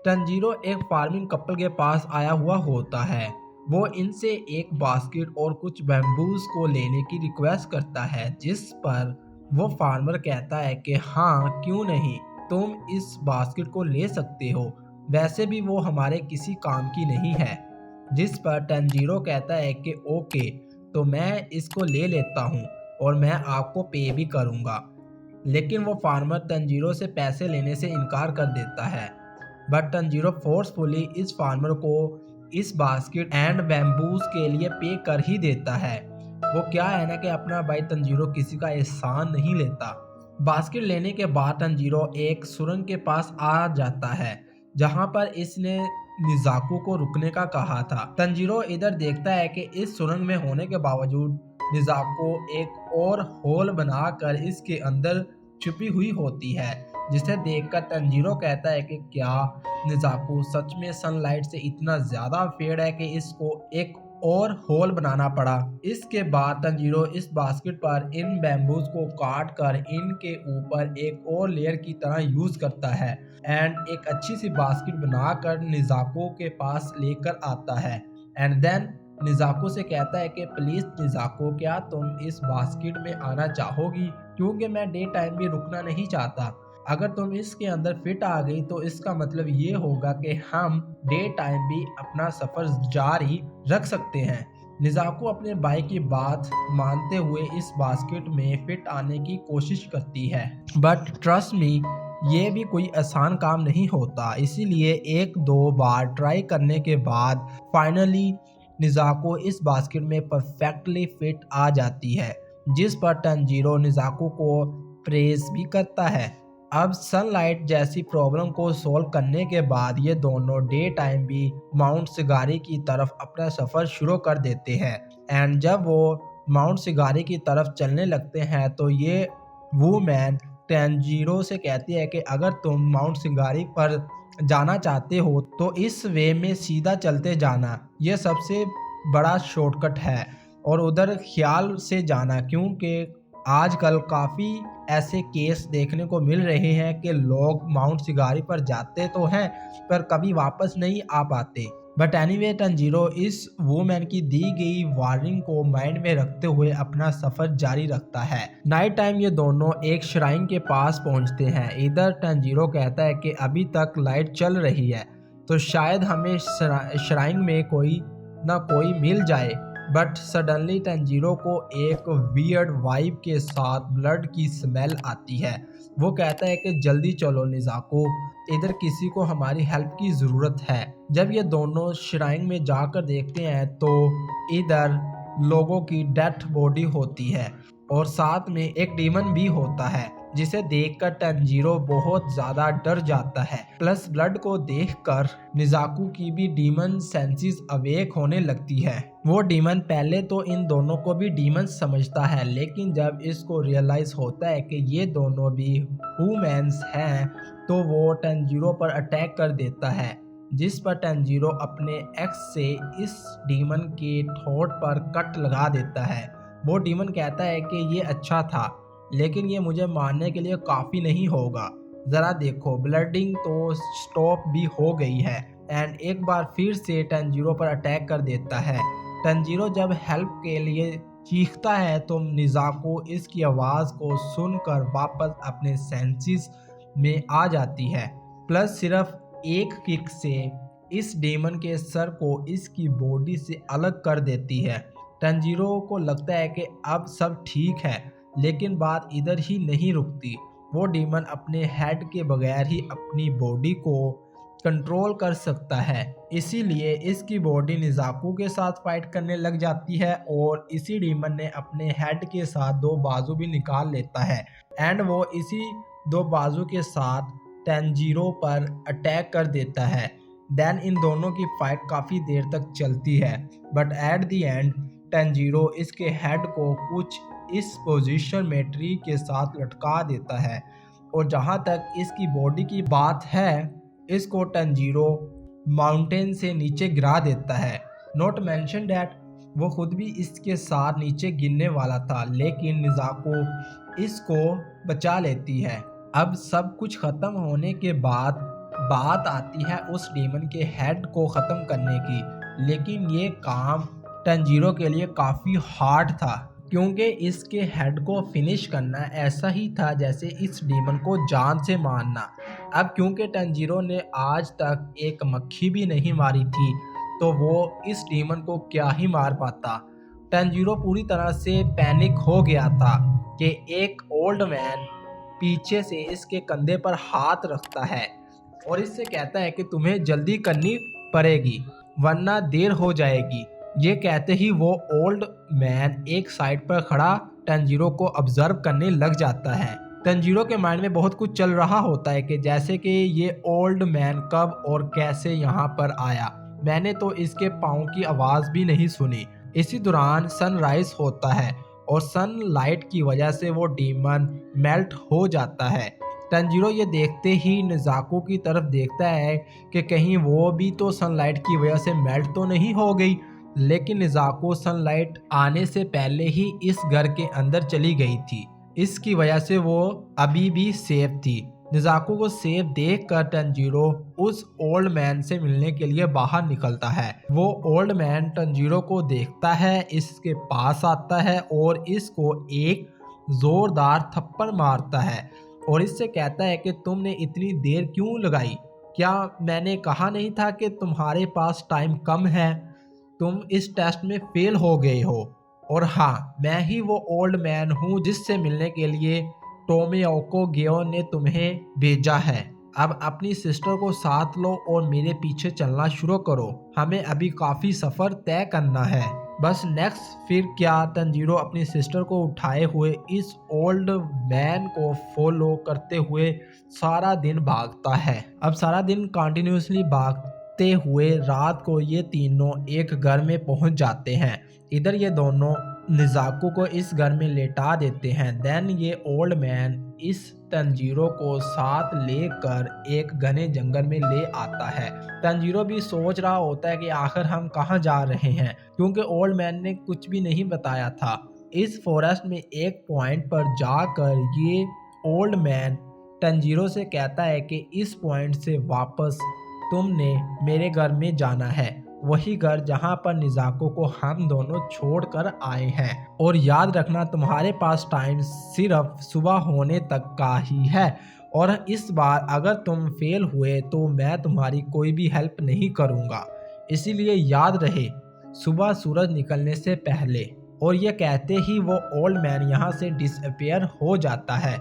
Tanjiro एक farming couple के पास आया हुआ होता है। वो इनसे एक बास्केट और कुछ बैम्बूज को लेने की रिक्वेस्ट करता है, जिस पर वो फार्मर कहता है कि हाँ क्यों नहीं, तुम इस बास्केट को ले सकते हो, वैसे भी वो हमारे किसी काम की नहीं है। जिस पर तंजीरो कहता है कि ओके, तो मैं इसको ले लेता हूँ और मैं आपको पे भी करूँगा। लेकिन वो फार्मर तंजीरो से पैसे लेने से इनकार कर देता है। बट तंजीरो फोर्सफुली इस फार्मर को इस बास्केट एंड बैम्बूज के लिए पे कर ही देता है। वो क्या है ना कि अपना भाई तंजीरो किसी का एहसान नहीं लेता। बास्केट लेने के बाद तंजीरो एक सुरंग के पास आ जाता है, जहां पर इसने निजाकू को रुकने का कहा था। तंजीरो इधर देखता है कि इस सुरंग में होने के बावजूद निजाको एक और होल बनाकर इसके अंदर छुपी हुई होती है, जिसे देखकर तंजीरो कहता है कि क्या निजाकू सच में सनलाइट से इतना ज्यादा फेड है कि इसको एक और होल बनाना पड़ा। इसके बाद तंजीरो इस बास्केट पर इन बैम्बूज को काट कर इनके ऊपर एक और लेयर की तरह यूज करता है एंड एक अच्छी सी बास्केट बनाकर निजाको के पास लेकर आता है। एंड देन निजाको से कहता है कि प्लीज निजाको, क्या तुम इस बास्केट में आना चाहोगी, क्योंकि मैं डे टाइम भी रुकना नहीं चाहता। अगर तुम इसके अंदर फिट आ गई तो इसका मतलब ये होगा कि हम डे टाइम भी अपना सफर जारी रख सकते हैं। निजाको अपने भाई की बात मानते हुए इस बास्केट में फिट आने की कोशिश करती है, बट ट्रस्ट मी, ये भी कोई आसान काम नहीं होता। इसीलिए एक दो बार ट्राई करने के बाद फाइनली निजाको इस बास्केट में परफेक्टली फिट आ जाती है, जिस पर तंजीरो निजाको को प्रेज भी करता है। अब सनलाइट जैसी प्रॉब्लम को सॉल्व करने के बाद ये दोनों डे टाइम भी माउंट सिगारी की तरफ अपना सफ़र शुरू कर देते हैं। एंड जब वो माउंट सिगारी की तरफ चलने लगते हैं तो ये वूमैन तंजीरो से कहती है कि अगर तुम माउंट सिगारी पर जाना चाहते हो तो इस वे में सीधा चलते जाना, ये सबसे बड़ा शॉर्टकट है, और उधर ख्याल से जाना, क्योंकि आजकल काफ़ी ऐसे केस देखने को मिल रहे हैं कि लोग माउंट सिगारी पर जाते तो हैं पर कभी वापस नहीं आ पाते। बट एनीवे तंजीरो इस वुमेन की दी गई वार्निंग को माइंड में रखते हुए अपना सफर जारी रखता है। नाइट टाइम ये दोनों एक श्राइन के पास पहुंचते हैं। इधर तंजीरो कहता है कि अभी तक लाइट चल रही है तो शायद हमें श्राइन में कोई ना कोई मिल जाए। बट सडनली तंजीरो को एक वियर्ड वाइब के साथ ब्लड की स्मेल आती है। वो कहता है कि जल्दी चलो निजाको, इधर किसी को हमारी हेल्प की ज़रूरत है। जब ये दोनों श्राइन में जाकर देखते हैं तो इधर लोगों की डेथ बॉडी होती है और साथ में एक डीमन भी होता है, जिसे देखकर तंजीरो बहुत ज्यादा डर जाता है। प्लस ब्लड को देखकर निजाकू की भी डीमन सेंसेस अवेक होने लगती है। वो डीमन पहले तो इन दोनों को भी डीमन समझता है, लेकिन जब इसको रियलाइज होता है कि ये दोनों भी ह्यूमंस हैं तो वो तंजीरो पर अटैक कर देता है, जिस पर तंजीरो अपने एक्स से इस डीमन के ठोट पर कट लगा देता है। वो डीमन कहता है कि ये अच्छा था, लेकिन ये मुझे मारने के लिए काफ़ी नहीं होगा, ज़रा देखो ब्लडिंग तो स्टॉप भी हो गई है। एंड एक बार फिर से तंजीरो पर अटैक कर देता है। तंजीरो जब हेल्प के लिए चीखता है तो निजाको इसकी आवाज़ को सुनकर वापस अपने सेंसेस में आ जाती है। प्लस सिर्फ एक किक से इस डेमन के सर को इसकी बॉडी से अलग कर देती है। तंजीरो को लगता है कि अब सब ठीक है, लेकिन बात इधर ही नहीं रुकती। वो डीमन अपने हेड के बगैर ही अपनी बॉडी को कंट्रोल कर सकता है, इसीलिए इसकी बॉडी निजाकू के साथ फाइट करने लग जाती है और इसी डीमन ने अपने हेड के साथ दो बाजू भी निकाल लेता है एंड वो इसी दो बाजू के साथ तंजीरो पर अटैक कर देता है। देन इन दोनों की फाइट काफ़ी देर तक चलती है, but at the end Tanjiro इसके हेड को कुछ इस पोजीशन में ट्री के साथ लटका देता है और जहां तक इसकी बॉडी की बात है, इसको तंजीरो माउंटेन से नीचे गिरा देता है। नॉट मेंशन डैट वो खुद भी इसके साथ नीचे गिरने वाला था, लेकिन निजाको इसको बचा लेती है। अब सब कुछ खत्म होने के बाद बात आती है उस डीमन के हेड को ख़त्म करने की, लेकिन ये काम टंजीरो के लिए काफ़ी हार्ड था, क्योंकि इसके हेड को फिनिश करना ऐसा ही था जैसे इस डीमन को जान से मारना। अब क्योंकि टंजीरो ने आज तक एक मक्खी भी नहीं मारी थी, तो वो इस डीमन को क्या ही मार पाता। टंजीरो पूरी तरह से पैनिक हो गया था कि एक ओल्ड मैन पीछे से इसके कंधे पर हाथ रखता है और इससे कहता है कि तुम्हें जल्दी करनी पड़ेगी वरना देर हो जाएगी। ये कहते ही वो ओल्ड मैन एक साइड पर खड़ा टंजीरो को ऑब्जर्व करने लग जाता है। टंजीरो के माइंड में बहुत कुछ चल रहा होता है कि जैसे कि ये ओल्ड मैन कब और कैसे यहाँ पर आया, मैंने तो इसके पाँव की आवाज़ भी नहीं सुनी। इसी दौरान सनराइज होता है और सनलाइट की वजह से वो डीमन मेल्ट हो जाता है। टंजीरो ये देखते ही निज़ाको की तरफ देखता है कि कहीं वो भी तो सनलाइट की वजह से मेल्ट तो नहीं हो गई, लेकिन निज़ाको सनलाइट आने से पहले ही इस घर के अंदर चली गई थी। इसकी वजह से वो अभी भी सेफ थी। निज़ाको को सेफ देखकर टंजीरो उस ओल्ड मैन से मिलने के लिए बाहर निकलता है। वो ओल्ड मैन टंजीरो को देखता है, इसके पास आता है और इसको एक जोरदार थप्पड़ मारता है और इससे कहता है कि तुमने इतनी देर क्यों लगाई? क्या मैंने कहा नहीं था कि तुम्हारे पास टाइम कम है? तुम इस टेस्ट में फेल हो गए हो। और हाँ, मैं ही वो ओल्ड मैन हूँ जिससे मिलने के लिए टोमियोको गेओ ने तुम्हें भेजा है। अब अपनी सिस्टर को साथ लो और मेरे पीछे चलना शुरू करो, हमें अभी काफ़ी सफ़र तय करना है। बस नेक्स्ट फिर क्या, टंजीरो अपनी सिस्टर को उठाए हुए इस ओल्ड मैन को फॉलो करते हुए सारा दिन भागता है। अब सारा दिन कंटिन्यूसली भागते हुए रात को ये तीनों एक घर में पहुंच जाते हैं। इधर ये दोनों निज़ाको को इस घर में लेटा देते हैं। देन ये ओल्ड मैन इस टंजीरो को साथ लेकर एक घने जंगल में ले आता है। टंजीरो भी सोच रहा होता है कि आखिर हम कहाँ जा रहे हैं, क्योंकि ओल्ड मैन ने कुछ भी नहीं बताया था। इस फॉरेस्ट में एक पॉइंट पर जाकर ये ओल्ड मैन टंजीरो से कहता है कि इस पॉइंट से वापस तुमने मेरे घर में जाना है, वही घर जहां पर निज़ाको को हम दोनों छोड़कर आए हैं। और याद रखना, तुम्हारे पास टाइम सिर्फ सुबह होने तक का ही है और इस बार अगर तुम फेल हुए तो मैं तुम्हारी कोई भी हेल्प नहीं करूँगा, इसीलिए याद रहे सुबह सूरज निकलने से पहले। और ये कहते ही वो ओल्ड मैन यहाँ से डिसअपियर हो जाता है।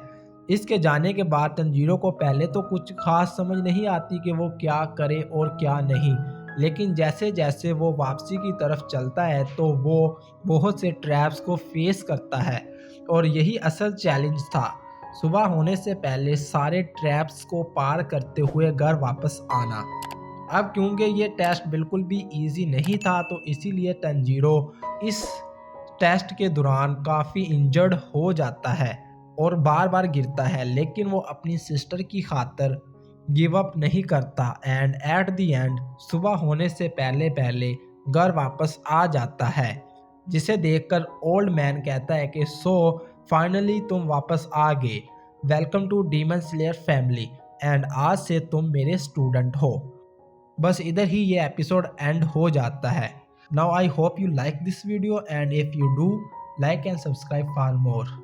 इसके जाने के बाद टंजीरो को पहले तो कुछ खास समझ नहीं आती कि वो क्या करे और क्या नहीं, लेकिन जैसे जैसे वो वापसी की तरफ चलता है तो वो बहुत से ट्रैप्स को फेस करता है और यही असल चैलेंज था, सुबह होने से पहले सारे ट्रैप्स को पार करते हुए घर वापस आना। अब क्योंकि ये टेस्ट बिल्कुल भी इजी नहीं था, तो इसीलिए टंजीरो इस टेस्ट के दौरान काफ़ी इंजर्ड हो जाता है और बार बार गिरता है, लेकिन वो अपनी सिस्टर की खातिर गिव अप नहीं करता एंड एट द एंड सुबह होने से पहले पहले घर वापस आ जाता है, जिसे देखकर ओल्ड मैन कहता है कि सो फाइनली तुम वापस आ गए, welcome to Demon Slayer family and आज से तुम मेरे स्टूडेंट हो। बस इधर ही ये एपिसोड एंड हो जाता है। Now I hope you like this video and if you do, like and subscribe for more.